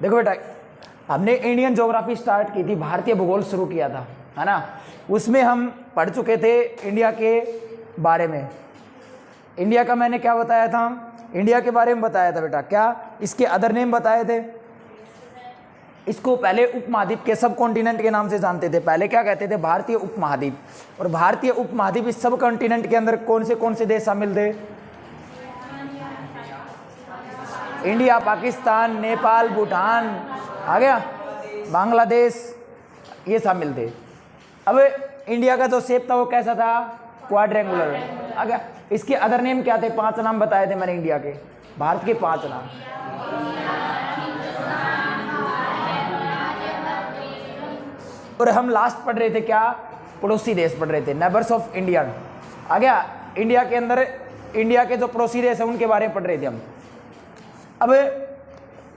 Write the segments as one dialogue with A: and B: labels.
A: देखो बेटा, हमने इंडियन ज्योग्राफी स्टार्ट की थी, भारतीय भूगोल शुरू किया था, है ना। उसमें हम पढ़ चुके थे इंडिया के बारे में। इंडिया का मैंने क्या बताया था, इंडिया के बारे में बताया था बेटा, क्या इसके अदर नेम बताए थे। इसको पहले उपमहाद्वीप के सब कॉन्टिनेंट के नाम से जानते थे। पहले क्या कहते थे, भारतीय उपमहाद्वीप। और भारतीय उपमहाद्वीप इस सब कॉन्टिनेंट के अंदर कौन से देश शामिल थे, इंडिया, पाकिस्तान, नेपाल, भूटान, आ गया, बांग्लादेश, ये शामिल थे। अब इंडिया का जो शेप था वो कैसा था, क्वाड्रेंगुलर, आ गया। इसके अदर नेम क्या थे, 5 नाम बताए थे मैंने इंडिया के, भारत के 5 नाम। और हम लास्ट पढ़ रहे थे क्या, पड़ोसी देश पढ़ रहे थे, नेबर्स ऑफ इंडिया, आ गया। इंडिया के अंदर इंडिया के जो पड़ोसी देश हैं उनके बारे में पढ़ रहे थे हम। अब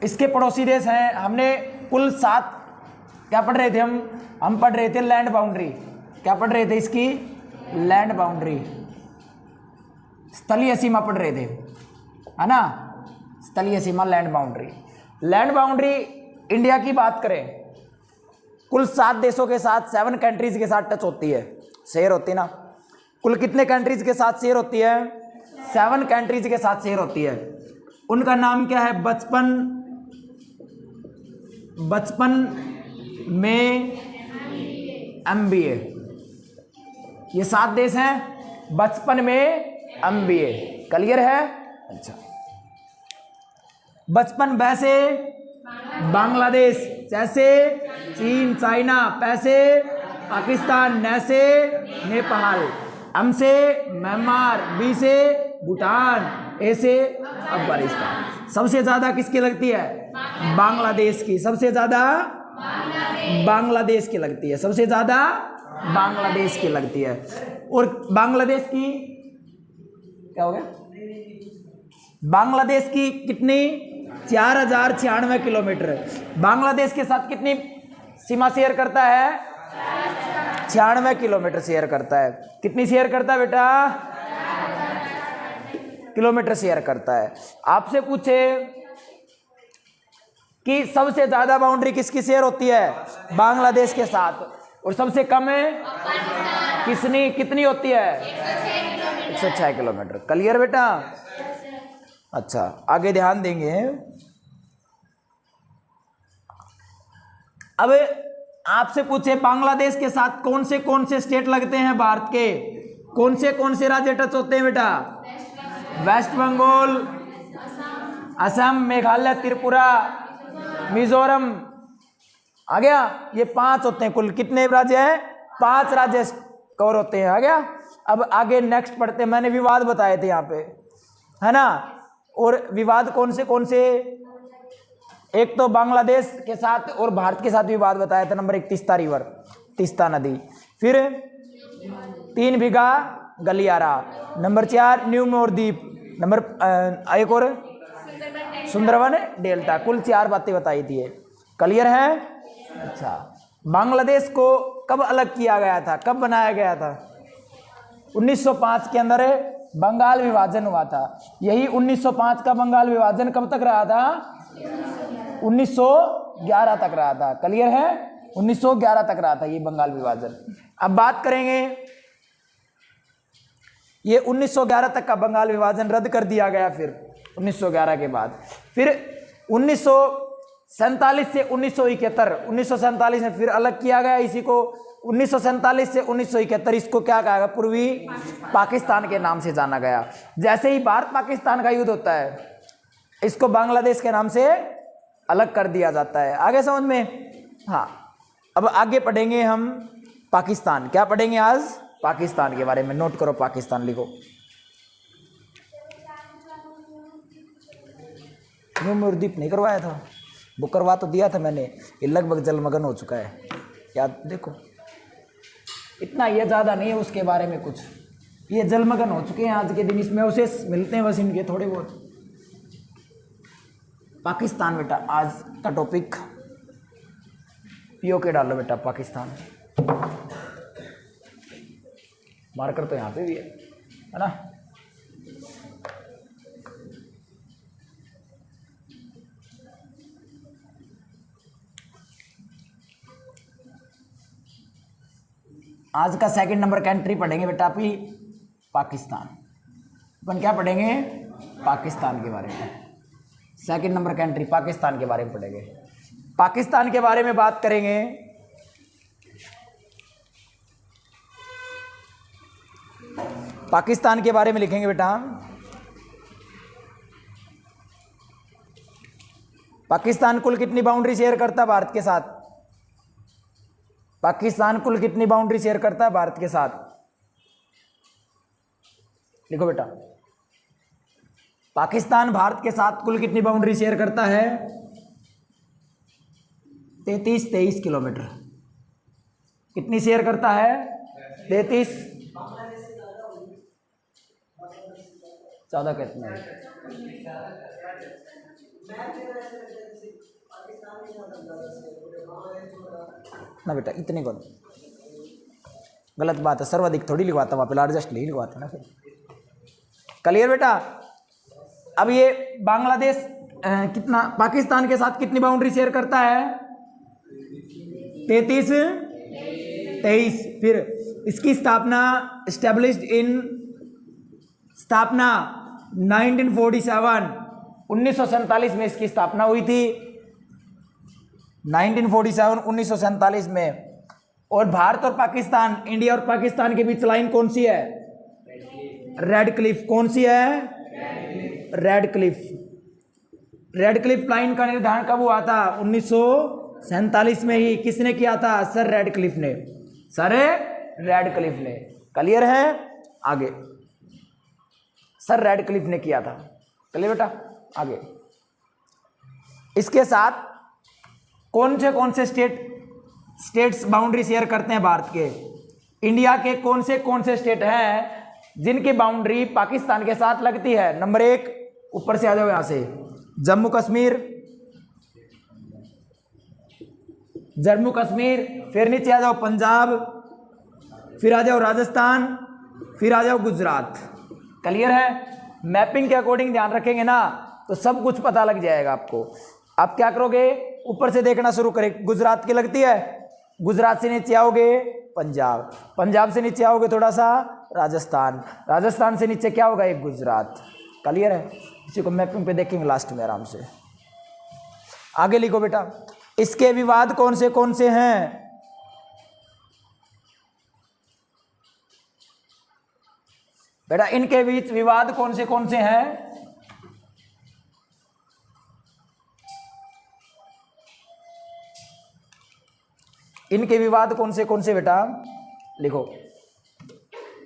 A: इसके पड़ोसी देश हैं, हमने कुल 7 क्या पढ़ रहे थे हम पढ़ रहे थे लैंड बाउंड्री। क्या पढ़ रहे थे, इसकी लैंड बाउंड्री, स्थलीय सीमा पढ़ रहे थे, है ना, स्थलीय सीमा, land boundary. Land boundary India की बात करें, कुल 7 देशों के साथ, 7 कंट्रीज के साथ टच होती है, शेयर होती है ना। कुल कितने कंट्रीज के साथ शेयर होती है, 7 कंट्रीज के साथ शेयर होती है। उनका नाम क्या है, बचपन में MBA। ये 7 देश हैं, बचपन में MBA, क्लियर है। अच्छा, बचपन वैसे बांग्लादेश, जैसे चीन, चाइना, पैसे पाकिस्तान, नैसे नेपाल, M से म्यांमार, B से भूटान, A से अफगानिस्तान। सबसे ज्यादा किसकी लगती है, बांग्लादेश की, सबसे ज्यादा बांग्लादेश की लगती है, सबसे ज्यादा बांग्लादेश की लगती है। और बांग्लादेश की क्या हो गया, बांग्लादेश की कितनी, 4096 किलोमीटर। बांग्लादेश के साथ कितनी सीमा शेयर करता है, 96 किलोमीटर शेयर करता है। कितनी शेयर करता है बेटा, किलोमीटर शेयर करता है। आपसे पूछे कि सबसे ज्यादा बाउंड्री किसकी शेयर होती है, बांग्लादेश के साथ, और सबसे कम है कितनी होती है, 106 किलोमीटर। क्लियर बेटा। अच्छा, आगे ध्यान देंगे। अब आपसे पूछे बांग्लादेश के साथ कौन से स्टेट लगते हैं भारत के, कौन से राज्य टच होते हैं बेटा, वेस्ट बंगाल, असम, मेघालय, त्रिपुरा, मिजोरम, आ गया। ये 5 होते हैं। कुल कितने राज्य हैं, 5 राज्य कवर होते हैं, आ गया। अब आगे नेक्स्ट पढ़ते हैं। मैंने विवाद बताए थे यहाँ पे, है ना। और विवाद कौन से, एक तो बांग्लादेश के साथ और भारत के साथ विवाद बताया था। नंबर 1 तीस्ता रिवर, तीस्ता नदी। फिर 3 बीघा गलियारा। नंबर 4 न्यू मोर द्वीप। नंबर एक और सुंदरवन डेल्टा। कुल 4 बातें बताई थी। क्लियर है। अच्छा, बांग्लादेश को कब अलग किया गया था, कब बनाया गया था, 1905 के अंदर बंगाल विभाजन हुआ था। यही 1905 का बंगाल विभाजन कब तक रहा था, 1911 तक रहा था। क्लियर है, 1911 तक रहा था ये बंगाल विभाजन। अब बात करेंगे, ये 1911 तक का बंगाल विभाजन रद्द कर दिया गया। फिर 1911 के बाद फिर 1947 से 1947 में फिर अलग किया गया इसी को। 1947 से 1971 इसको क्या कहा गया, पूर्वी पाकिस्तान के नाम से जाना गया। जैसे ही भारत पाकिस्तान का युद्ध होता है, इसको बांग्लादेश के नाम से अलग कर दिया जाता है। आगे समझ में। हाँ, अब आगे पढ़ेंगे हम पाकिस्तान। क्या पढ़ेंगे आज, पाकिस्तान के बारे में। नोट करो, पाकिस्तान लिखो। न्यू मोर द्वीप नहीं करवाया था, वो करवा तो दिया था मैंने, ये लगभग जलमग्न हो चुका है। याद देखो, इतना ये ज़्यादा नहीं है उसके बारे में कुछ, ये जलमग्न हो चुके हैं आज के दिन। इसमें उसे मिलते हैं बस इनके थोड़े बहुत। पाकिस्तान बेटा आज का टॉपिक, POK डालो बेटा, पाकिस्तान। मार्कर तो यहाँ पे भी है ना। आज का सेकंड नंबर कंट्री पढ़ेंगे बेटा आप ही पाकिस्तान। अपन क्या पढ़ेंगे? पाकिस्तान के बारे में। सेकंड नंबर कंट्री पाकिस्तान के बारे में पढ़ेंगे। पाकिस्तान के बारे में बात करेंगे। पाकिस्तान के बारे में लिखेंगे बेटा, पाकिस्तान कुल कितनी बाउंड्री शेयर करता है भारत के साथ? पाकिस्तान कुल कितनी बाउंड्री शेयर करता है भारत के साथ? लिखो बेटा, पाकिस्तान भारत के साथ कुल कितनी बाउंड्री शेयर करता है? 33 किलोमीटर। कितनी शेयर करता है? 33। ज़्यादा कितना है? ना बेटा इतने को गलत बात है, सर्वाधिक थोड़ी लिखवाता, वहाँ पे लार्जेस्ट नहीं लिखवाता ना फिर। क्लियर बेटा? अब ये बांग्लादेश कितना पाकिस्तान के साथ कितनी बाउंड्री शेयर करता है? 23। फिर इसकी स्थापना 1947 1947 में इसकी स्थापना हुई थी। 1947 में। और भारत और पाकिस्तान, इंडिया और पाकिस्तान के बीच लाइन कौन सी है? Red Cliff. कौन सी है? Red Cliff. Red Cliff line का निर्धारण कब हुआ था? 1947 में ही। किसने किया था? सर रेड क्लिफ ने। सर रेड क्लिफ ने। क्लियर है? आगे सर रेड क्लिफ ने किया था। क्लियर बेटा? आगे इसके साथ कौन से स्टेट्स बाउंड्री शेयर करते हैं भारत के? इंडिया के कौन से स्टेट हैं जिनकी बाउंड्री पाकिस्तान के साथ लगती है? नंबर 1, ऊपर से आ जाओ यहां से, जम्मू कश्मीर, फिर नीचे आ जाओ पंजाब, फिर आ जाओ राजस्थान, फिर आ जाओ गुजरात। क्लियर है? मैपिंग के अकॉर्डिंग ध्यान रखेंगे ना तो सब कुछ पता लग जाएगा आपको। आप क्या करोगे? ऊपर से देखना शुरू करें। गुजरात की लगती है, गुजरात से नीचे आओगे पंजाब, पंजाब से नीचे आओगे थोड़ा सा राजस्थान, राजस्थान से नीचे क्या होगा? एक गुजरात। क्लियर है? इसी को मैपिंग पे देखेंगे लास्ट में आराम से। आगे लिखो बेटा, इसके विवाद कौन से हैं? बेटा इनके बीच विवाद कौन से हैं? इनके विवाद कौन से बेटा? लिखो,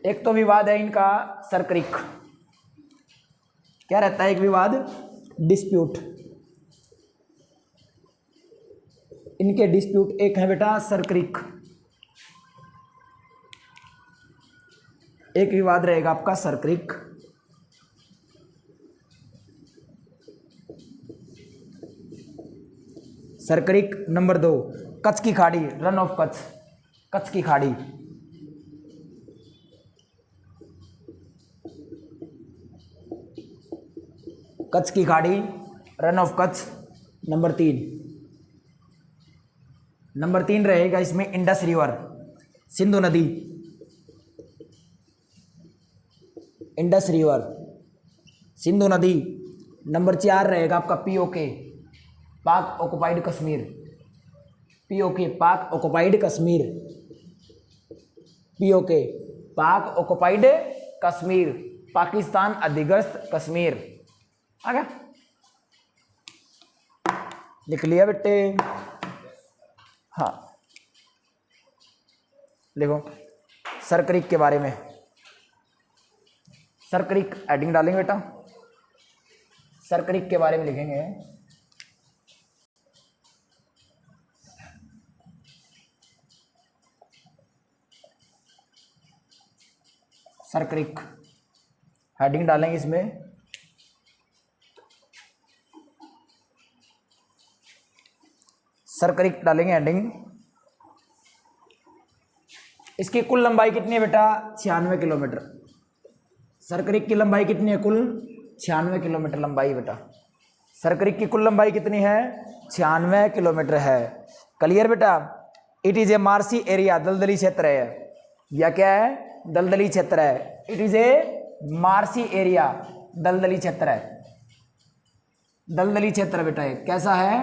A: एक तो विवाद है इनका सरक्रिक। क्या रहता है एक विवाद? डिस्प्यूट। इनके डिस्प्यूट एक है बेटा सरक्रिक। एक विवाद रहेगा आपका सरक्रिक। सरक्रिक। नंबर 2, कच्छ की खाड़ी, रन ऑफ कच्छ, कच्छ की खाड़ी। कच्छ की खाड़ी, रन ऑफ कच्छ। नंबर 3 रहेगा इसमें इंडस रिवर, सिंधु नदी, इंडस रिवर, सिंधु नदी। नंबर 4 रहेगा आपका पीओके, पाक ऑक्युपाइड कश्मीर, पीओके पाक ऑक्युपाइड कश्मीर, पीओके पाक ऑक्युपाइड कश्मीर, पाकिस्तान अधिग्रस्त कश्मीर। आ गया? लिख लिया बेटे? हाँ देखो सरक्रिक के बारे में, सरक्रिक हेडिंग डालेंगे बेटा, सरक्रिक के बारे में लिखेंगे। सरक्रिक हेडिंग डालेंगे इसमें। सरक्रिक डालेंगे हेडिंग। इसकी कुल लंबाई कितनी है बेटा? 96 किलोमीटर। सरक्रिक की लंबाई कितनी है? कुल 96 किलोमीटर लंबाई बेटा। सरक्रिक की कुल लंबाई कितनी है? 96 किलोमीटर है। क्लियर बेटा? It is a marshy area, दलदली क्षेत्र है। यह क्या है? दलदली क्षेत्र है। It is a marshy area, दलदली क्षेत्र है। दलदली क्षेत्र बेटा है, कैसा है?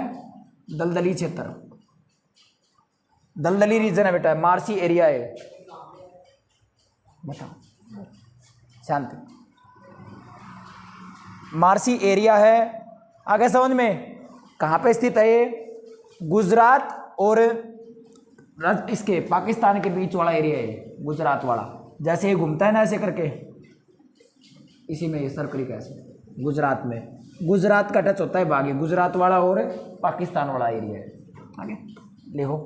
A: दलदली क्षेत्र, दलदली रीजन है बेटा, मार्सी एरिया है। बताओ, शांति। मार्सी एरिया है। आगे समझ में? कहाँ पे स्थित है ये? गुजरात और इसके पाकिस्तान के बीच वाला एरिया है, गुजरात वाला। जैसे ये घूमता है ना ऐसे करके, इसी में ये सर्कल कैसे गुजरात में, गुजरात का टच होता है भाग, गुजरात वाला और पाकिस्तान वाला एरिया है। आगे लिखो,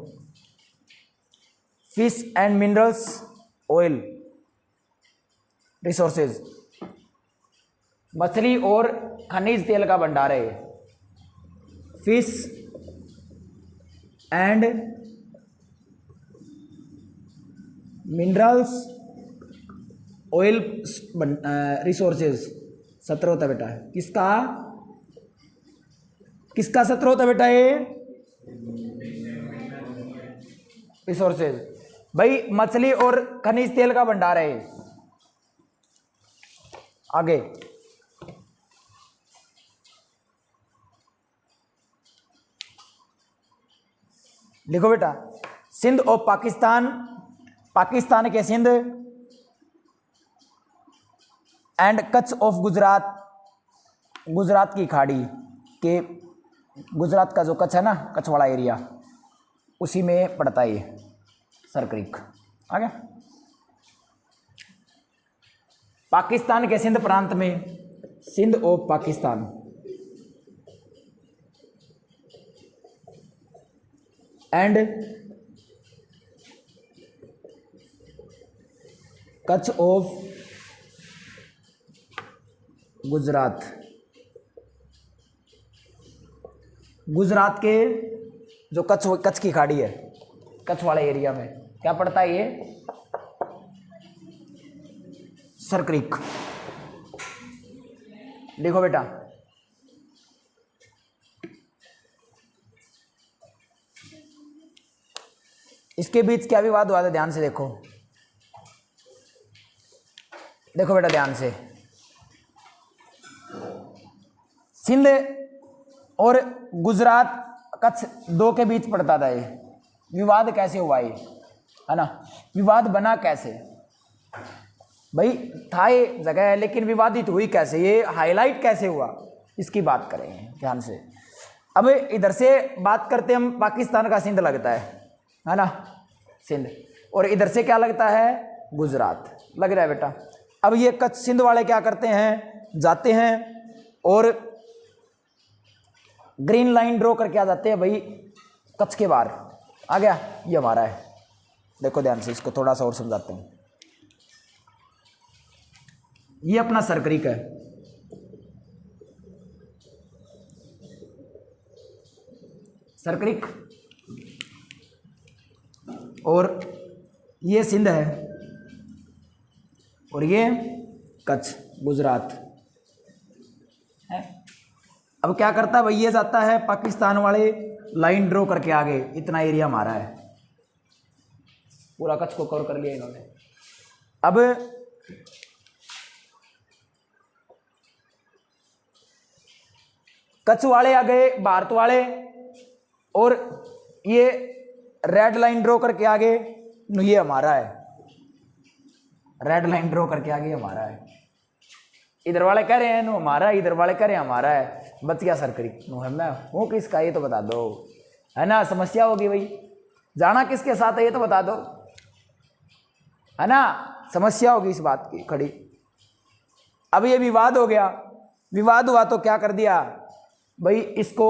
A: fish and minerals, oil resources, मछली और खनिज तेल का भंडार है। Fish and minerals, oil resources. 17 होता बेटा, किसका किसका 17 होता बेटा? ये रिसोर्सेज भाई, मछली और खनिज तेल का भंडार है। आगे लिखो बेटा, सिंध ऑफ पाकिस्तान, पाकिस्तान के सिंध, एंड कच्छ ऑफ गुजरात, गुजरात की खाड़ी के, गुजरात का जो कच्छ है ना, कच्छ वाला एरिया, उसी में पड़ता है ये सर क्रीक। आ गया? पाकिस्तान के सिंध प्रांत में, Sindh of Pakistan, and Kutch of Gujarat, Gujarat के जो कच्छ की खाड़ी है, कच्छ वाले एरिया में क्या पड़ता है ये? Sir creek. देखो बेटा, इसके बीच क्या विवाद हुआ था? ध्यान से देखो, देखो बेटा ध्यान से। सिंध और गुजरात कच्छ दो के बीच पड़ता था ये। विवाद कैसे हुआ ये, है ना? विवाद बना कैसे भाई? था ये जगह है, लेकिन विवादित हुई कैसे? ये हाईलाइट कैसे हुआ, इसकी बात करेंगे ध्यान से। अब इधर से बात करते हम, पाकिस्तान का सिंध लगता है ना, सिंध, और इधर से क्या लगता है? गुजरात लग रहा है बेटा। अब ये कच्छ सिंध वाले क्या करते हैं? जाते हैं और ग्रीन लाइन ड्रॉ करके आ जाते हैं भाई कच्छ के बाहर। आ गया? ये हमारा है। देखो ध्यान से, इसको थोड़ा सा और समझाते हैं। ये अपना सर क्रीक है, सर क्रीक, और ये सिंध है, और ये कच्छ गुजरात है। अब क्या करता है भाई? ये जाता है पाकिस्तान वाले, लाइन ड्रॉ करके आगे, इतना एरिया हमारा है, पूरा कच्छ को कवर कर लिया इन्होंने। अब कच्छ वाले आ गए, भारत वाले, और ये रेड लाइन ड्रॉ करके आगे, ये हमारा है, रेड लाइन ड्रॉ करके आगे हमारा है। इधर वाले कह रहे हैं नो हमारा, इधर वाले कह रहे हैं हमारा है। बच गया सर क्रीक। नो है मैं हूँ किसका, ये तो बता दो, है ना? समस्या होगी भाई, जाना किसके साथ है ये तो बता दो, है ना? समस्या होगी इस बात की खड़ी। अब ये विवाद हो गया, विवाद हुआ तो क्या कर दिया भाई? इसको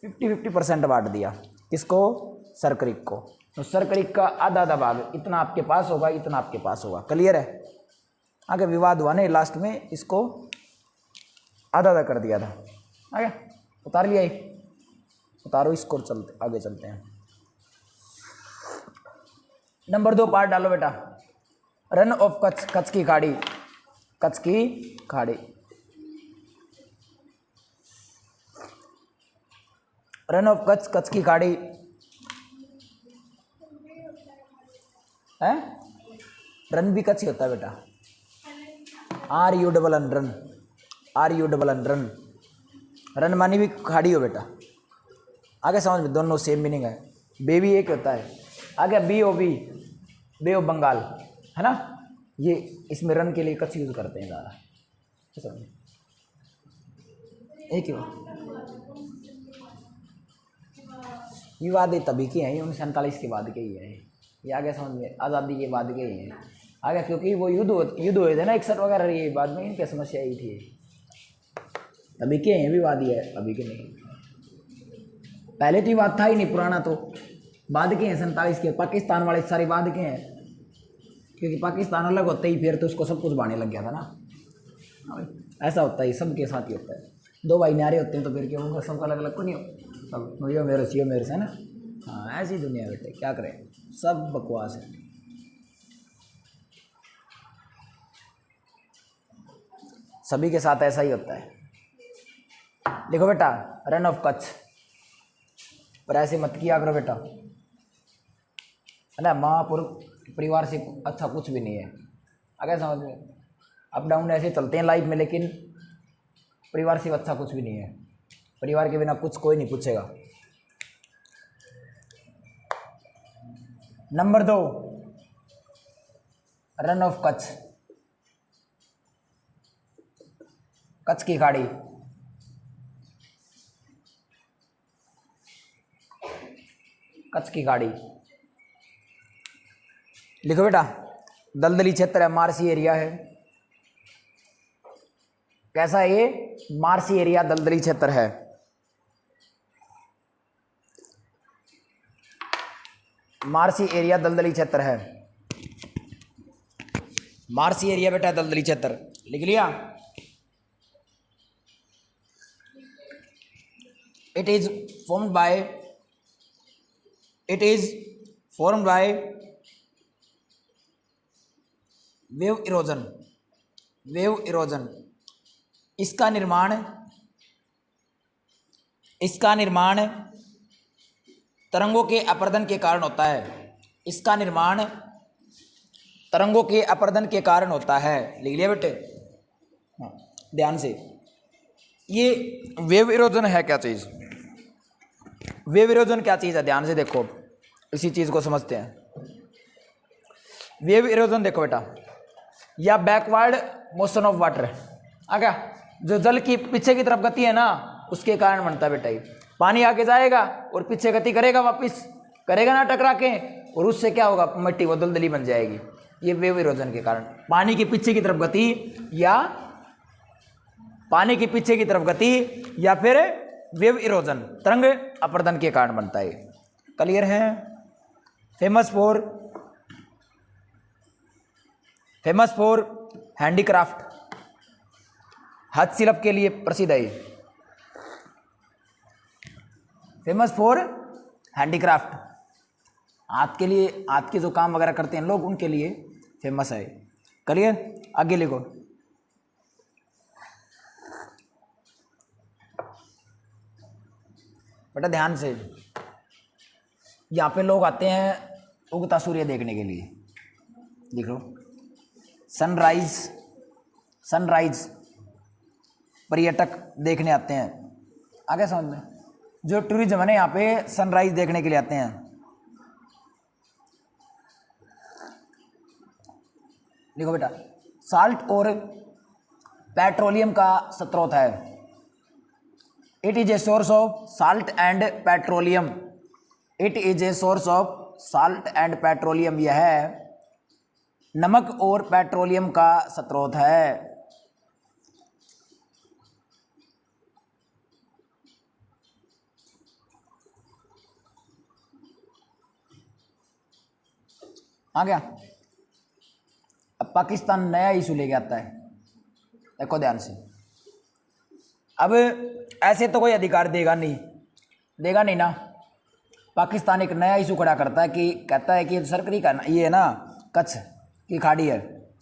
A: 50-50% बांट दिया। किसको? सर क्रीक को। तो सर क्रीक का आधा आधा भाग, इतना आपके पास होगा, इतना आपके पास होगा। क्लियर है? आगे विवाद हुआ नहीं, लास्ट में इसको आधा आधा कर दिया था। आ गया? उतार लिया ये, उतारो इसको, चलते आगे चलते हैं। नंबर 2 पार्ट डालो बेटा, रन ऑफ कच्छ, कच्छ की खाड़ी, कच्छ की खाड़ी, रन ऑफ कच्छ, कच्छ की खाड़ी है। रन भी कच्छ ही होता है बेटा, R U double N Rann, R U double N Rann, Rann मानी भी खाड़ी हो बेटा। आगे समझ में, दोनों सेम मीनिंग है। बे भी एक होता है। आगे B O B, bay of Bengal है ना, ये इसमें रन के लिए कच्छ यूज करते हैं ज़्यादा। एक ही बात, ये वादे तभी के हैं, 1947 के बाद के ही है ये, आगे समझ में, आज़ादी के बाद के ही हैं आगे, क्योंकि वो युद्ध हुए थे ना 61 वगैरह, ये बाद में इनकी समस्या आई थी, तभी के हैं विवादी है, अभी के नहीं। पहले तो ये बात था ही नहीं, पुराना तो बाद के हैं 47 के, पाकिस्तान वाले सारे बाद के हैं, क्योंकि पाकिस्तान अलग होता ही फिर तो उसको सब कुछ बांटने लग गया था ना। ऐसा होता है, सबके साथ ही होता है, दो भाई न्यारे होते हैं तो फिर क्यों होगा, सबका अलग अलग को नहीं हो, सब यो मेरे से, यो मेरे से है ना। हाँ ऐसी दुनिया है बेटे, क्या करें, सब बकवास है। सभी के साथ ऐसा ही होता है। देखो बेटा, रन ऑफ कच्छ, पर ऐसे मत किया करो बेटा, है ना। महापुर परिवार से अच्छा कुछ भी नहीं है, आगे समझ में, अप डाउन ऐसे चलते हैं लाइफ में, लेकिन परिवार से अच्छा कुछ भी नहीं है, परिवार के बिना कुछ कोई नहीं पूछेगा। Number 2, run of Kutch, Kutch की खाड़ी, कच्छ की खाड़ी लिखो बेटा, दलदली क्षेत्र है, मार्सी एरिया है। कैसा है ये, मार्सी एरिया, दलदली क्षेत्र है। मार्सी एरिया दलदली क्षेत्र है, मार्सी एरिया बेटा दलदली क्षेत्र, लिख लिया। It is formed by, it is formed by wave erosion, wave erosion, इसका निर्माण, इसका निर्माण तरंगों के अपरदन के कारण होता है, इसका निर्माण तरंगों के अपरदन के कारण होता है, लिख लिया बेटे। हाँ ध्यान से, ये वेव इरोजन है क्या चीज़, वेव इरोजन क्या चीज़ है, ध्यान से देखो, इसी चीज़ को समझते हैं। वेव इरोजन देखो बेटा, या बैकवर्ड मोशन ऑफ वाटर, आगे जो जल की पीछे की तरफ गति है ना, उसके कारण बनता है बेटा। ये पानी आगे जाएगा और पीछे गति करेगा, वापस करेगा ना टकरा के, और उससे क्या होगा, मिट्टी वो दलदली बन जाएगी। ये वेव इरोजन के कारण, पानी के पीछे की तरफ गति, या पानी के पीछे की तरफ गति, या फिर वेव इरोजन, तरंग अपरदन के कारण बनता है। क्लियर है। Famous for, famous for handicraft, हस्तशिल्प के लिए प्रसिद्ध है। फेमस फॉर हैंडीक्राफ्ट, हाथ के लिए, हाथ के जो काम वगैरह करते हैं लोग, उनके लिए फेमस है। क्लियर, आगे लिखो। बेटा ध्यान से, यहाँ पे लोग आते हैं उगता सूर्य देखने के लिए, देख लो, सनराइज, सनराइज पर्यटक देखने आते हैं, आगे समझ में, जो टूरिज्म है ना, यहाँ पे सनराइज देखने के लिए आते हैं। देखो बेटा, साल्ट और पेट्रोलियम का स्रोत है, it is a source of salt and petroleum, it is a source of salt and petroleum, यह नमक और पेट्रोलियम का स्रोत है। आ गया। अब पाकिस्तान नया इशू लेके आता है, देखो ध्यान से। अब ऐसे तो कोई अधिकार देगा नहीं, देगा नहीं ना। पाकिस्तान एक नया इशू खड़ा करता है कि कहता है कि सरकरी का ये है ना, कच्छ की खाड़ी है,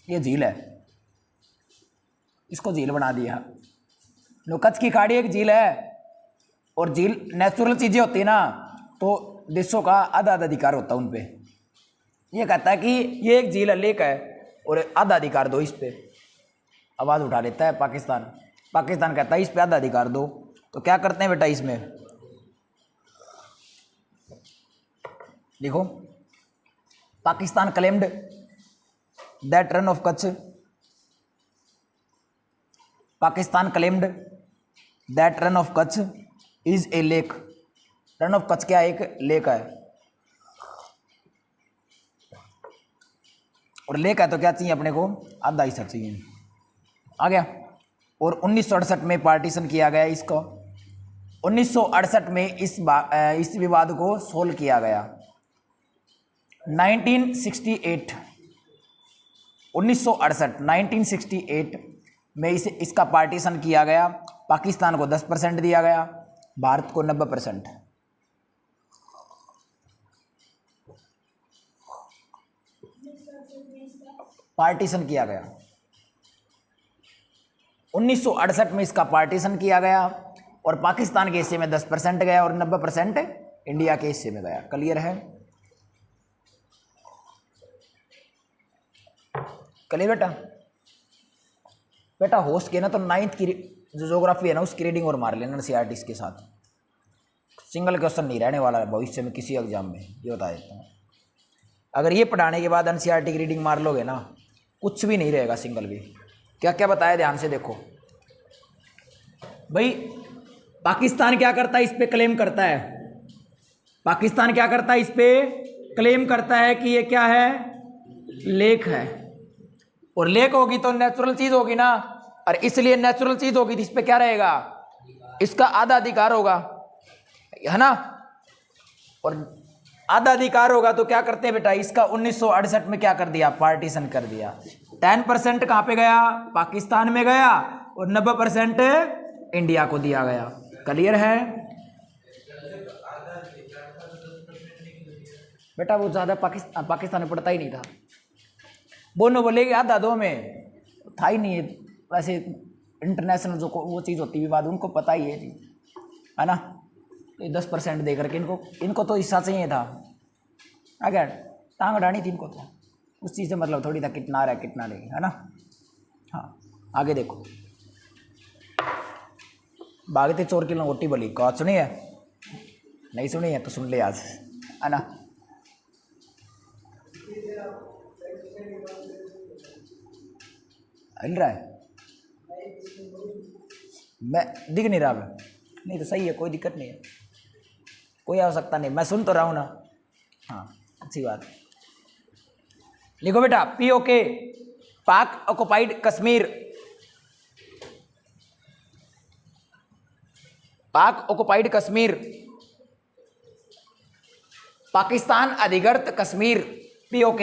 A: ये झील है, इसको झील बना दिया। नो, कच्छ की खाड़ी एक झील है, और झील नेचुरल चीज़ें होती है ना, तो देशों का आधा आधा अधिकार होता है उन पर। ये कहता है कि ये एक झील है, लेक है, और आधा अधिकार दो इस पे। आवाज़ उठा लेता है पाकिस्तान। पाकिस्तान कहता है इस पे आधा अधिकार दो। तो क्या करते हैं बेटा इसमें, देखो, Pakistan claimed that run of Kutch, Pakistan claimed that run of Kutch is a lake. Run of Kutch क्या, एक लेक है। और लेक है तो क्या चाहिए अपने को, आधा हिस्सा चाहिए। आ गया। और 1968 में पार्टीशन किया गया इसको। 1968 में इस विवाद को सोल्व किया गया। 1968 में इसका पार्टीशन किया गया। पाकिस्तान को 10% दिया गया, भारत को 90%। पार्टीशन किया गया 1968 में इसका पार्टीशन किया गया और पाकिस्तान के हिस्से में 10% गया और 90% इंडिया के हिस्से में गया। क्लियर है? क्लियर बेटा? बेटा होस्ट के ना तो 9th की जो ज्योग्राफी है ना उसकी रीडिंग और मार लेना एनसीईआरटी के साथ। सिंगल क्वेश्चन नहीं रहने वाला है भविष्य में किसी एग्जाम में, ये बता देता हूँ। अगर ये पढ़ाने के बाद एनसीईआरटी की रीडिंग मार लोगे ना कुछ भी नहीं रहेगा सिंगल भी। क्या क्या बताया ध्यान से देखो भाई। पाकिस्तान क्या करता है, इस पे क्लेम करता है। पाकिस्तान क्या करता है, इस पे क्लेम करता है कि ये क्या है, लेक है। और लेक होगी तो नेचुरल चीज होगी ना, और इसलिए नेचुरल चीज होगी तो इस पे क्या रहेगा, इसका आधा अधिकार होगा, है ना। और आधा अधिकार होगा तो क्या करते हैं बेटा, इसका 1968 में क्या कर दिया, पार्टीशन कर दिया। 10% कहाँ पे गया, पाकिस्तान में गया और 90% इंडिया को दिया गया। क्लियर है बेटा? वो ज़्यादा पाकिस्तान में पड़ता ही नहीं था। बोनो बोलेगी आधा दो में था ही नहीं। वैसे इंटरनेशनल जो वो चीज़ होती विवाद उनको पता ही है चीज़, है ना। 10% दे करके इनको तो हिस्सा चाहिए था। अगर टांग अड़ानी थी इनको तो उस चीज़ से मतलब थोड़ी था कितना आ रहा है कितना नहीं, है ना। हाँ आगे देखो, भागते चोर की लंगोटी बोली, कहा सुनी है? नहीं सुनी है तो सुन ले आज, है ना। हिल रहा है, मैं दिख नहीं रहा मैं, नहीं तो सही है, कोई दिक्कत नहीं है, कोई आवश्यकता नहीं, मैं सुन तो रहा हूँ ना। हाँ अच्छी बात। लिखो बेटा, POK पाक ऑक्युपाइड कश्मीर, पाक ऑक्युपाइड कश्मीर, पाकिस्तान अधिकृत कश्मीर, POK।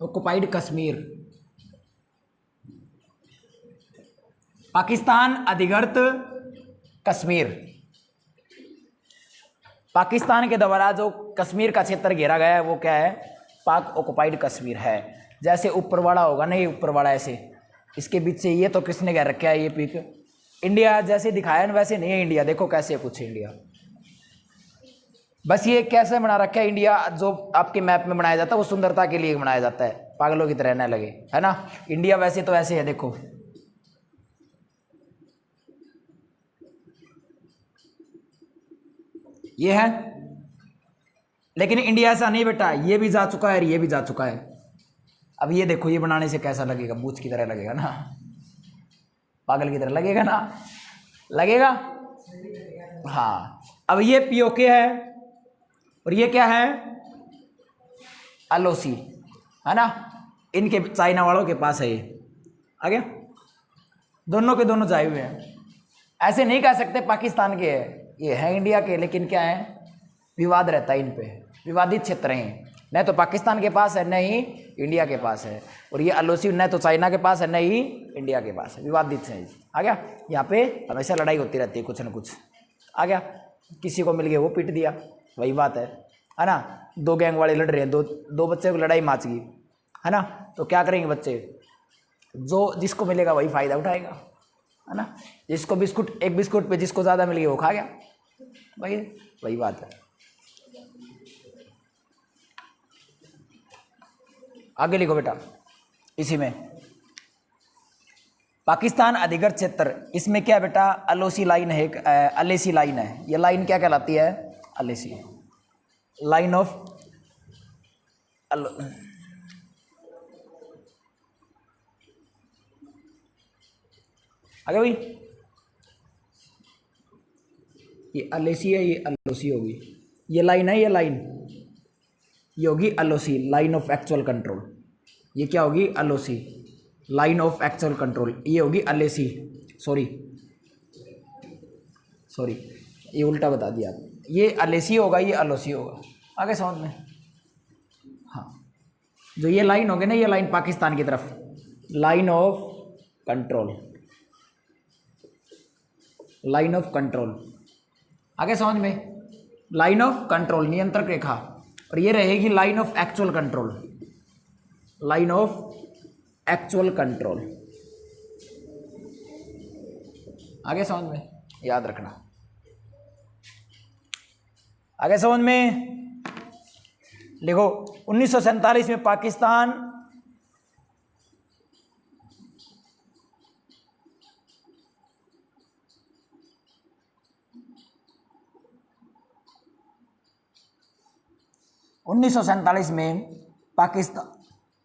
A: ऑक्युपाइड कश्मीर, पाकिस्तान अधिकृत कश्मीर। पाकिस्तान के द्वारा जो कश्मीर का क्षेत्र घेरा गया है वो क्या है, पाक ऑक्युपाइड कश्मीर है। जैसे ऊपर वाला होगा ना, ये ऊपर वाला ऐसे, इसके बीच से ये तो किसने घेर रखा है, ये पीक इंडिया जैसे दिखाया ना वैसे नहीं है इंडिया। देखो कैसे कुछ इंडिया, बस ये कैसे बना रखा है इंडिया, जो आपके मैप में बनाया जाता है वो सुंदरता के लिए बनाया जाता है, पागलों की तरह रहने लगे, है ना। इंडिया वैसे तो ऐसे है, देखो ये है, लेकिन इंडिया ऐसा नहीं बेटा, ये भी जा चुका है और ये भी जा चुका है। अब ये देखो, ये बनाने से कैसा लगेगा, बूझ की तरह लगेगा ना, पागल की तरह लगेगा ना, लगेगा। हाँ अब ये POK है और ये क्या है, LOC, है ना। इनके चाइना वालों के पास है ये, आ गया। दोनों के दोनों जाए हुए हैं, ऐसे नहीं कह सकते पाकिस्तान के है, ये है इंडिया के, लेकिन क्या है, विवाद रहता है इन पे, विवादित क्षेत्र हैं। न तो पाकिस्तान के पास है न ही इंडिया के पास है, और ये LOC न तो चाइना के पास है न ही इंडिया के पास है, विवादित है। आ गया, यहाँ पे हमेशा लड़ाई होती रहती है कुछ न कुछ। आ गया, किसी को मिल गया वो पीट दिया, वही बात है। है ना, दो गैंग वाले लड़ रहे हैं, दो बच्चे को लड़ाई माच गई, है ना, तो क्या करेंगे बच्चे, जो जिसको मिलेगा वही फायदा उठाएगा, है ना, जिसको बिस्कुट, एक बिस्कुट पे जिसको ज़्यादा मिल गया वो खा गया, वही बात है। आगे लिखो बेटा, इसी में पाकिस्तान अधिकृत क्षेत्र, इसमें क्या बेटा, अलोसी लाइन है, अलेसी लाइन है, ये लाइन क्या कहलाती है, अलेसी लाइन ऑफ आगे भाई, ये अलेसी है, ये अलोसी होगी, ये लाइन है, ये होगी अलोसी लाइन ऑफ एक्चुअल कंट्रोल, ये क्या होगी, अलोसी लाइन ऑफ एक्चुअल कंट्रोल, ये होगी अलेसी, सॉरी ये उल्टा बता दिया, ये अलेसी होगा, ये अलोसी होगा, आगे समझ में। हाँ, जो ये लाइन होगी ना, ये लाइन पाकिस्तान की तरफ, line of control, line of control, आगे समझ में, लाइन ऑफ कंट्रोल नियंत्रक रेखा, और ये रहेगी line of actual control, line of actual control, आगे समझ में, याद रखना, आगे समझ में। लिखो 1947 में पाकिस्तान में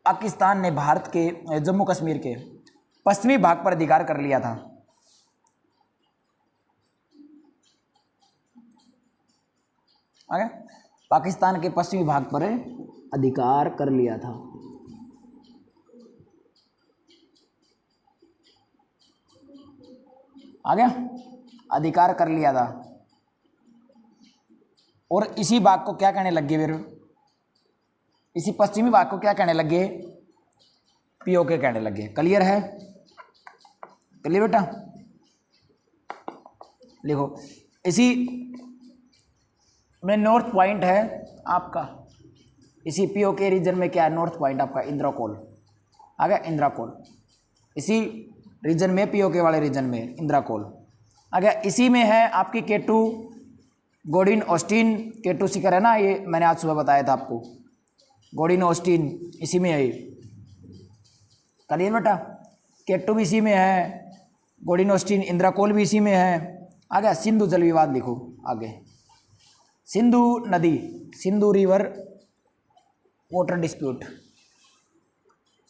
A: पाकिस्तान ने भारत के जम्मू कश्मीर के पश्चिमी भाग पर अधिकार कर लिया था। आगे, पाकिस्तान के पश्चिमी भाग पर अधिकार कर लिया था। आ गया, अधिकार कर लिया था, और इसी भाग को क्या कहने लगे फिर, इसी पश्चिमी भाग को क्या कहने लगे, पीओके कहने लगे। क्लियर है, क्लियर बेटा। लिखो, इसी में नॉर्थ पॉइंट है आपका, इसी पीओके रीजन में क्या है, नॉर्थ पॉइंट आपका इंद्राकोल, आ गया इंद्राकोल, इसी रीजन में, पीओके वाले रीजन में इंद्राकोल आ गया। इसी में है आपकी K2 गोडिन ऑस्टिन, K2 शिखर है ना, ये मैंने आज सुबह बताया था आपको, गोडिन ऑस्टिन इसी में है। क्लियर बेटा, K2 भी इसी में है, गोडिन ऑस्टिन, इंद्राकोल भी इसी में है। आ गया सिंधु जल विवाद, लिखो आगे, सिंधु नदी, Sindhu river water dispute,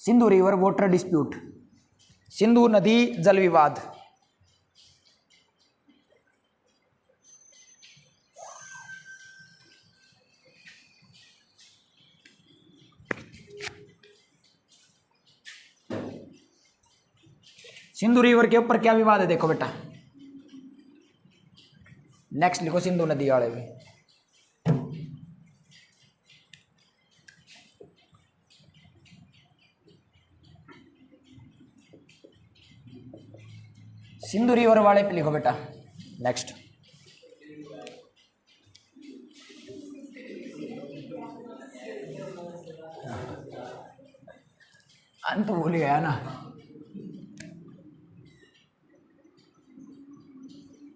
A: Sindhu river water dispute, Sindhu नदी जल विवाद। सिंधु रिवर के ऊपर क्या विवाद है, देखो बेटा, नेक्स्ट लिखो सिंधु नदी वाले में। सिंधु रिवर वाले पे लिखो बेटा, नेक्स्ट। अंत भूल गया ना,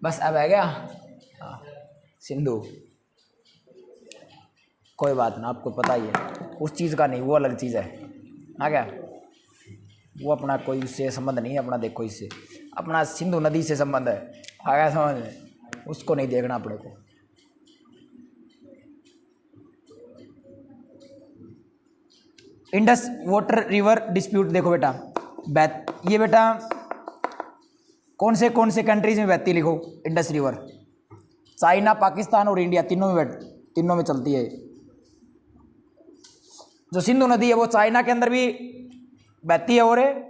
A: बस अब आ गया। सिंधु, कोई बात ना, आपको पता ही है, उस चीज़ का नहीं, वो अलग चीज़ है। आ गया, वो अपना कोई उससे संबंध नहीं है अपना, देखो इससे अपना सिंधु नदी से संबंध है। आ गया समझ में, उसको नहीं देखना अपने को। इंडस वाटर रिवर डिस्प्यूट, देखो बेटा, ये बेटा कौन से कंट्रीज में बहती, लिखो इंडस रिवर, चाइना, पाकिस्तान और इंडिया, तीनों में चलती है। जो सिंधु नदी है वो चाइना के अंदर भी बहती है, और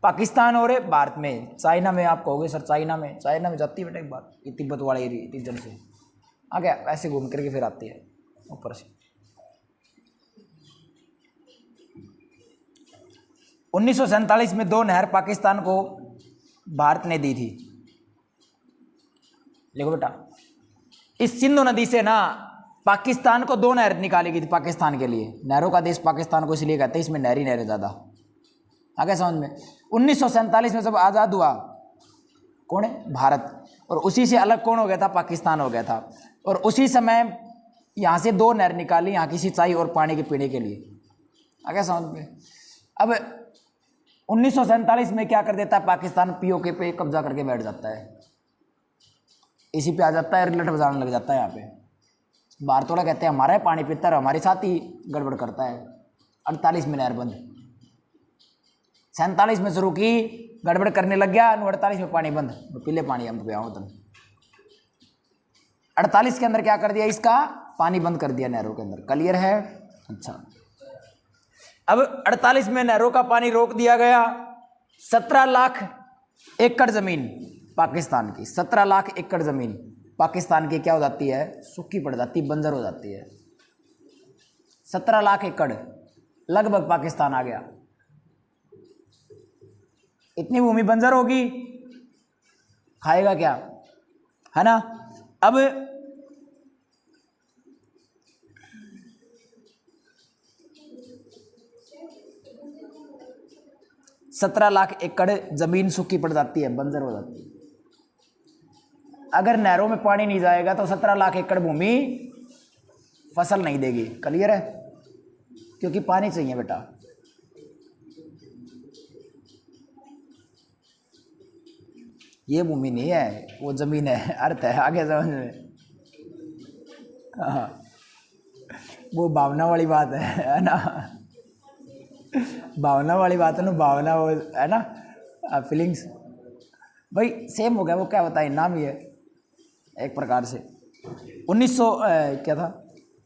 A: पाकिस्तान और भारत में। चाइना में आप कहोगे सर, चाइना में जाती है बेटा एक बार, ये तिब्बत वाले रीजन से आ गया, ऐसे घूम करके फिर आती है ऊपर से। 1947 में 2 नहर पाकिस्तान को भारत ने दी थी। देखो बेटा, इस सिंधु नदी से ना पाकिस्तान को 2 नहर निकाली गई थी पाकिस्तान के लिए। नहरों का देश पाकिस्तान को इसलिए कहते हैं, इसमें नहरी नहरें ज़्यादा। आगे समझ में। 1947 में जब आज़ाद हुआ, कौन है? भारत। और उसी से अलग कौन हो गया था? पाकिस्तान हो गया था। और उसी समय यहाँ से 2 नहर निकाली यहाँ की सिंचाई और पानी के पीने के लिए। आगे समझ में। अब 1947 में क्या कर देता है पाकिस्तान? पीओके पे कब्जा करके बैठ जाता है, इसी पे आ जाता है, रिलेट बजाने लग जाता है। यहाँ पे बाहर थोड़ा कहते हैं हमारा है पानी पीता है, हमारे साथ ही गड़बड़ करता है। 48 में नहर बंद, 47 में शुरू की, गड़बड़ करने लग गया, 48 में पानी बंद, पीले पानी हम पे आओ तुम। 48 के अंदर क्या कर दिया? इसका पानी बंद कर दिया नहरों के अंदर। क्लियर है? अच्छा, अब 48 में नहरों का पानी रोक दिया गया। 17 लाख एकड़ जमीन पाकिस्तान की, 17 लाख एकड़ जमीन पाकिस्तान की क्या हो जाती है? सूखी पड़ जाती, बंजर हो जाती है। 17 लाख एकड़ लगभग पाकिस्तान आ गया। इतनी भूमि बंजर होगी, खाएगा क्या? है ना। अब 17 लाख एकड़ जमीन सूखी पड़ जाती है, बंजर हो जाती है। अगर नहरों में पानी नहीं जाएगा तो 17 लाख एकड़ भूमि फसल नहीं देगी। क्लियर है? क्योंकि पानी चाहिए बेटा। ये भूमि नहीं है, वो जमीन है, अर्थ है। आगे समझ में। हाँ, वो भावना वाली बात है ना। भावना वाली बात है ना, भावना वो है ना, फीलिंग्स भाई सेम हो गया। वो क्या बताए नाम, ये एक प्रकार से 1900 क्या था,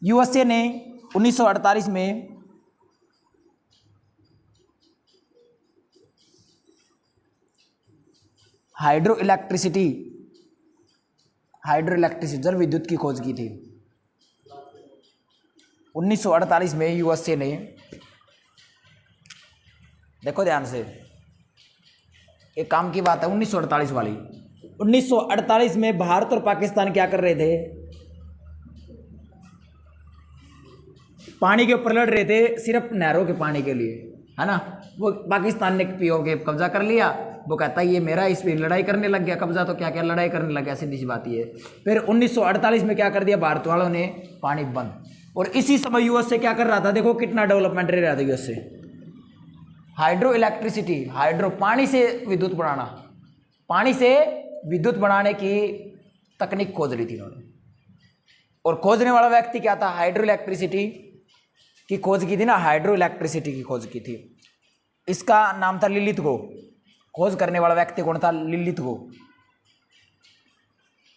A: यूएसए ने 1948 में हाइड्रो इलेक्ट्रिसिटी जल विद्युत की खोज की थी। 1948 में यूएसए ने, देखो ध्यान से, एक काम की बात है 1948 वाली। 1948 में भारत और पाकिस्तान क्या कर रहे थे? पानी के ऊपर लड़ रहे थे, सिर्फ नहरों के पानी के लिए, है ना। वो पाकिस्तान ने पीओके कब्जा कर लिया, वो कहता है ये मेरा, इस पर लड़ाई करने लग गया। कब्जा तो क्या क्या लड़ाई करने लग गया, सीधी सी बात ये। फिर 1948 में क्या कर दिया भारत वालों ने? पानी बंद। और इसी समय यूएस से क्या कर रहा था? देखो कितना डेवलपमेंट रह रहा था यूएस से। हाइड्रो इलेक्ट्रिसिटी, हाइड्रो पानी से विद्युत बनाना, पानी से विद्युत बनाने की तकनीक खोज रही थी उन्होंने। और खोजने वाला व्यक्ति क्या था? हाइड्रो इलेक्ट्रिसिटी की खोज की थी ना, हाइड्रो इलेक्ट्रिसिटी की खोज की थी। इसका नाम था लिलिथ गो। खोज करने वाला व्यक्ति कौन था? लिलिथ गो।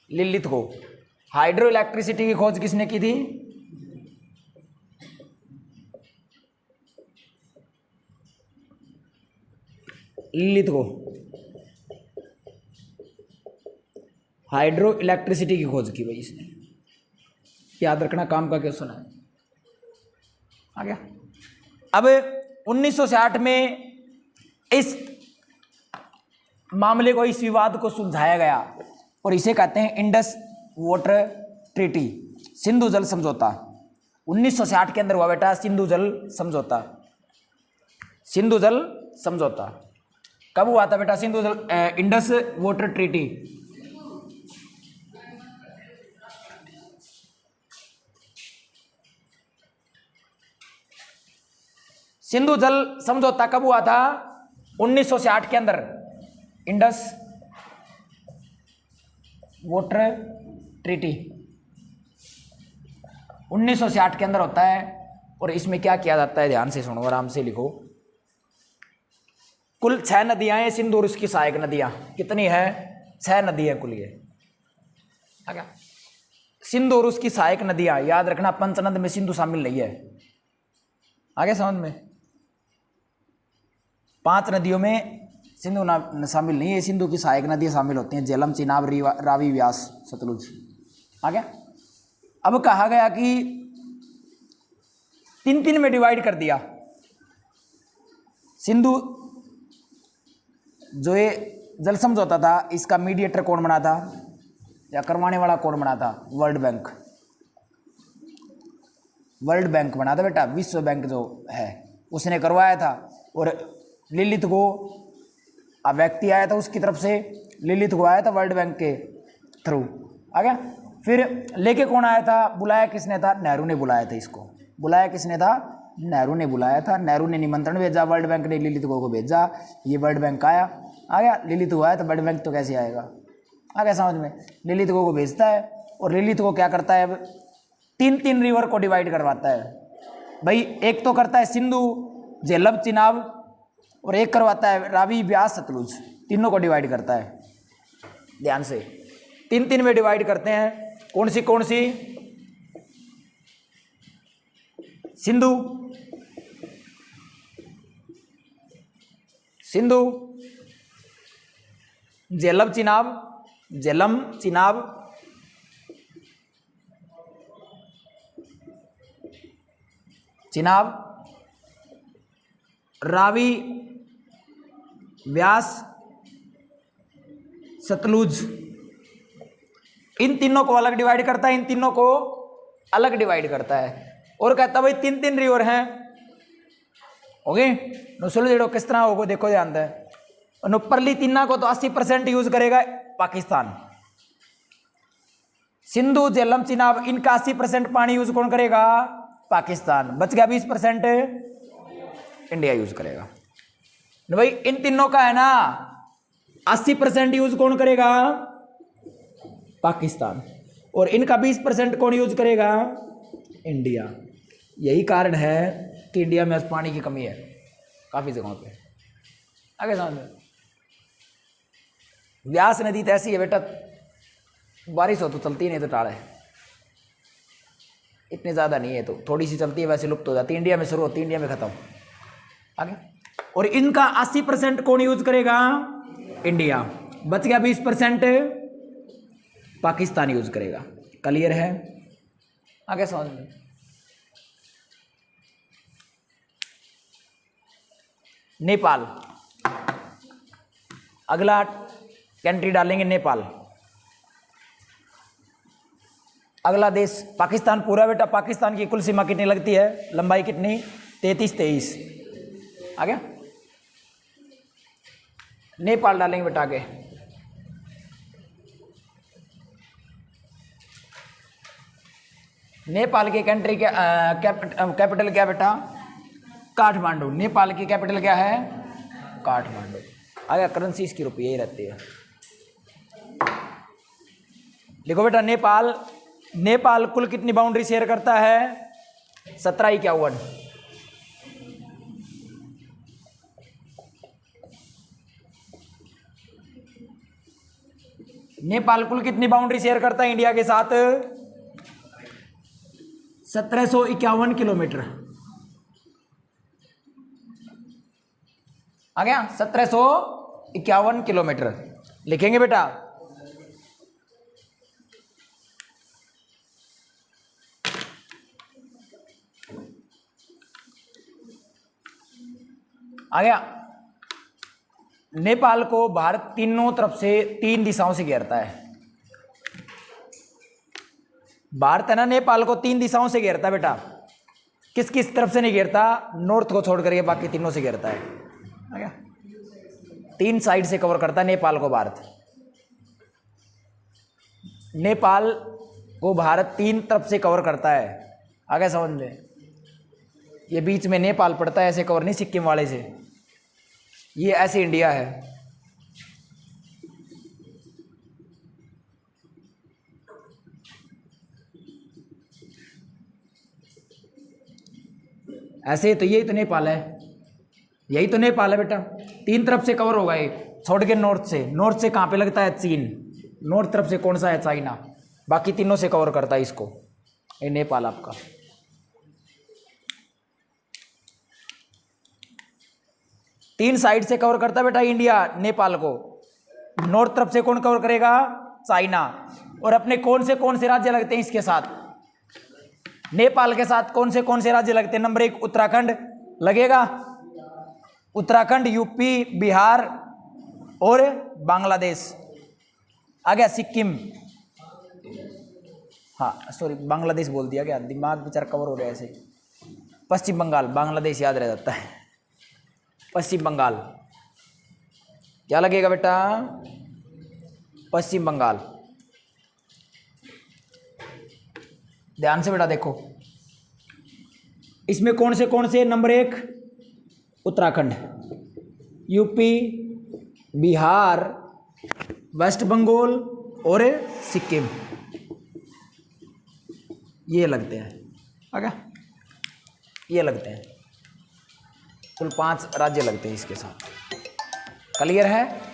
A: लिलिथ गो। हाइड्रो इलेक्ट्रिसिटी की खोज किसने की थी? लिलिथ गो। हाइड्रो इलेक्ट्रिसिटी की खोज की भाई इसने। याद रखना, काम का क्वेश्चन है। आ गया। अब 1960 में इस मामले को, इस विवाद को सुलझाया गया और इसे कहते हैं इंडस वाटर ट्रीटी, सिंधु जल समझौता। 1960 के अंदर हुआ बेटा सिंधु जल समझौता। सिंधु जल समझौता कब हुआ था बेटा? सिंधु जल इंडस वाटर ट्रीटी सिंधु जल समझौता कब हुआ था? 1960 के अंदर। इंडस वाटर ट्रीटी 1960 के अंदर होता है। और इसमें क्या किया जाता है? ध्यान से सुनो, आराम से लिखो। कुल 6 नदियां हैं सिंधु और उसकी सहायक नदियां। कितनी है? 6 नदी है कुल। ये आ गया। सिंधु और उसकी सहायक नदियां, याद रखना पंचनद में सिंधु शामिल नहीं है। आगे समझ में। 5 नदियों में सिंधु शामिल नहीं है, सिंधु की सहायक नदियां शामिल होती हैं, झेलम, चिनाब, रावी, व्यास, सतलुज। आ गया। अब कहा गया कि 3 में डिवाइड कर दिया। सिंधु जो ये जल समझौता था, इसका मीडिएटर कौन बना था या करवाने वाला कौन बना था? World bank. वर्ल्ड बैंक बना था बेटा, विश्व बैंक जो है उसने करवाया था। और लिलित को व्यक्ति आया था उसकी तरफ से, लिलित को आया था वर्ल्ड बैंक के थ्रू, आ गया। फिर लेके कौन आया था, बुलाया किसने था, नेहरू ने बुलाया था इसको। बुलाया किसने था, नेहरू ने बुलाया था। नेहरू ने निमंत्रण भेजा, वर्ल्ड बैंक ने लिलित को भेजा, ये वर्ल्ड बैंक आया, आ गया। लिलित को आया तो वर्ल्ड बैंक तो कैसे आएगा, आ गया समझ में। लिलित को भेजता है और लिलित को क्या करता है, 3 रिवर को डिवाइड करवाता है भाई। एक तो करता है सिंधु, झेलम, चिनाब, और एक करवाता है रावी, ब्यास, सतलुज। तीनों को डिवाइड करता है, ध्यान से 3 में डिवाइड करते हैं। कौन सी कौन सी, सिंधु, सिंधु, झेलम चिनाब, झेलम चिनाब, चिनाब, रावी, व्यास, सतलुज। इन तीनों को अलग डिवाइड करता है, इन तीनों को अलग डिवाइड करता है और कहता है भाई 3 रिवर हैं, ओके। नो जेड़ो किस तरह होगा देखो, ध्यान है। नो परली तीना को तो 80% यूज करेगा पाकिस्तान। सिंधु, झेलम, चिनाब, इनका 80% पानी यूज कौन करेगा, पाकिस्तान। बच गया 20% इंडिया यूज करेगा। नो भाई इन तीनों का है ना 80% यूज कौन करेगा, पाकिस्तान, और इनका 20% कौन यूज करेगा, इंडिया। यही कारण है कि इंडिया में पानी की कमी है काफी जगहों पे, आगे समझ में। व्यास नदी तो ऐसी है बेटा, बारिश हो तो चलती नहीं तो टाड़े, इतनी ज्यादा नहीं है, तो थोड़ी सी चलती है वैसे लुप्त हो जाती है। इंडिया में शुरू होती है, इंडिया में खत्म, आगे। और इनका 80% कौन यूज करेगा, इंडिया। बच गया 20% पाकिस्तान यूज करेगा। क्लियर है, आगे समझ में। नेपाल, अगला कंट्री डालेंगे नेपाल। अगला देश पाकिस्तान पूरा बेटा। पाकिस्तान की कुल सीमा कितनी लगती है, लंबाई कितनी, 33 आ गया। नेपाल डालेंगे बेटा आगे। नेपाल की कंट्री क्या कैपिटल क्या बेटा, काठमांडू। नेपाल की कैपिटल क्या है, काठमांडू। आगे करेंसी इसकी रुपये ही रहती है। देखो बेटा नेपाल, नेपाल कुल कितनी बाउंड्री शेयर करता है, 1751। नेपाल कुल कितनी बाउंड्री शेयर करता है इंडिया के साथ, 1751 किलोमीटर। आ गया 1751 किलोमीटर लिखेंगे बेटा। आ गया। नेपाल को भारत तीनों तरफ से 3 दिशाओं से घेरता है। भारत है ना नेपाल को 3 दिशाओं से घेरता है बेटा। किस किस तरफ से नहीं घेरता, नॉर्थ को छोड़ करके बाकी तीनों से घेरता है। आ गया, 3 साइड से कवर करता है नेपाल को भारत। नेपाल को भारत 3 तरफ से कवर करता है। आगे समझ में, ये बीच में नेपाल पड़ता है, ऐसे कवर नहीं सिक्किम वाले से, ये ऐसे इंडिया है। ऐसे तो यही तो नेपाल है, यही तो नेपाल है बेटा। 3 तरफ से कवर होगा ये, छोड़ के नॉर्थ से। नॉर्थ से कहाँ पे लगता है, चीन। नॉर्थ तरफ से कौन सा है, चाइना। बाकी तीनों से कवर करता है इसको, ये नेपाल आपका। तीन साइड से कवर करता है बेटा इंडिया नेपाल को। नॉर्थ तरफ से कौन कवर करेगा, चाइना। और अपने कौन से राज्य लगते हैं इसके साथ, नेपाल के साथ कौन से राज्य लगते हैं। नंबर 1 उत्तराखंड लगेगा, उत्तराखंड, यूपी, बिहार और बांग्लादेश। आ गया सिक्किम, हाँ सॉरी, बांग्लादेश बोल दिया क्या, दिमाग बेचारा कवर हो रहा है ऐसे। पश्चिम बंगाल, बांग्लादेश याद रह जाता है। पश्चिम बंगाल क्या लगेगा बेटा, पश्चिम बंगाल। ध्यान से बेटा देखो, इसमें कौन से number 1, Uttarakhand, UP, Bihar, West Bengal और सिक्किम, ये लगते हैं। ओके, ये लगते हैं, कुल 5 राज्य लगते हैं इसके साथ। क्लियर है?